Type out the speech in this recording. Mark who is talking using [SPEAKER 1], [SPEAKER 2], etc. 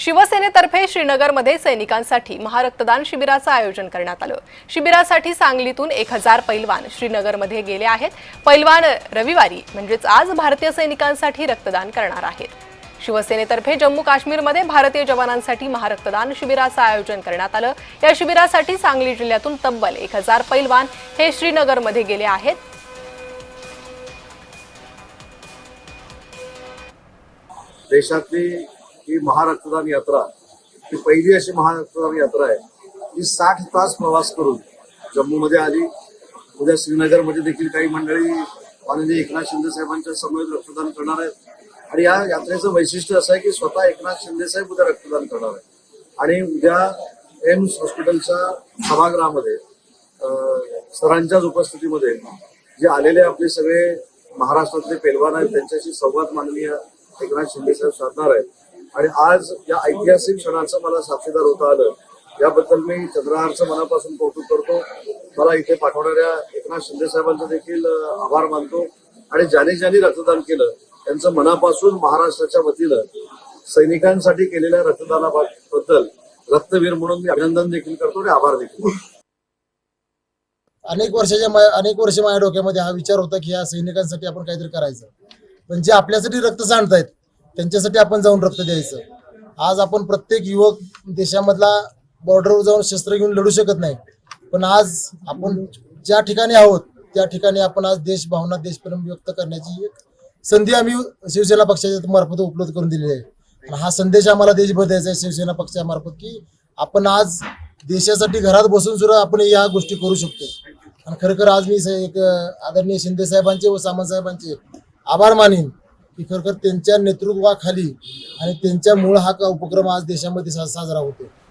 [SPEAKER 1] शिवसेनेतर्फे श्रीनगरमध्ये सैनिकांसाठी महारक्तदान शिबिराचं आयोजन करण्यात आलं। शिबिरासाठी सांगलीतून 1000 पैलवान श्रीनगरमध्ये गेले आहेत। पैलवान रविवारी म्हणजेच आज भारतीय सैनिकांसाठी रक्तदान करणार आहेत। शिवसेनेतर्फे जम्मू काश्मीरमध्ये भारतीय जवानांसाठी महारक्तदान शिबिराचं आयोजन करण्यात आलं। या शिबिरासाठी सांगली जिल्ह्यातून तब्बल 1000 पैलवान हे श्रीनगरमध्ये गेले आहेत।
[SPEAKER 2] देशातली ही महारक्तदान यात्रा ही पहिली अशी महारक्तदान यात्रा आहे जी 60 तास प्रवास करून जम्मूमध्ये आली। उद्या श्रीनगरमध्ये देखील काही मंडळी माननीय एकनाथ शिंदे साहेबांच्या समवेत रक्तदान करणार आहेत आणि या यात्रेचं वैशिष्ट्य असं आहे की स्वतः एकनाथ शिंदे साहेब उद्या रक्तदान करणार आहेत आणि उद्या एम्स हॉस्पिटलच्या सभागृहामध्ये सरांच्याच उपस्थितीमध्ये जे आलेले आपले सगळे महाराष्ट्रातले पैलवान आहेत त्यांच्याशी संवाद माननीय एकनाथ शिंदे साहेब साधणार आहेत आणि आज या ऐतिहासिक क्षणाचं मला साक्षीदार होता आलं याबद्दल मी चंद्रहारचं मनापासून कौतुक करतो। मला इथे पाठवणाऱ्या एकनाथ शिंदे साहेबांचा देखील आभार मानतो आणि ज्यांनी रक्तदान केलं त्यांचं मनापासून महाराष्ट्राच्या वतीनं सैनिकांसाठी केलेल्या रक्तदानाबद्दल रक्तवीर म्हणून मी अभिनंदन देखील करतो आणि आभार देखील करतो।
[SPEAKER 3] अनेक वर्ष माझ्या डोक्यामध्ये हा विचार होता की या सैनिकांसाठी आपण काहीतरी करायचं, पण जे आपल्यासाठी रक्त सांडतायत त्यांच्यासाठी आपण जाऊन रक्त द्यायचं। आज आपण प्रत्येक युवक देशामधला बॉर्डरवर जाऊन शस्त्र घेऊन लढू शकत नाही, पण आज आपण ज्या ठिकाणी आहोत त्या ठिकाणी आपण आज देशभावना देशप्रेम व्यक्त करण्याची एक संधी आम्ही शिवसेना पक्षाच्या मार्फत उपलब्ध करून दिलेली आहे आणि हा संदेश आम्हाला देशभर द्यायचा आहे शिवसेना पक्षामार्फत की आपण आज देशासाठी घरात बसून सुद्धा आपण या गोष्टी करू शकतो। आणि खरखर आज मी एक आदरणीय शिंदे साहेबांचे व सामंत साहेबांचे आभार मानेन की खरखर त्यांच्या नेतृत्वाखाली आणि त्यांच्यामुळे हा उपक्रम आज देशामध्ये साजरा होतो।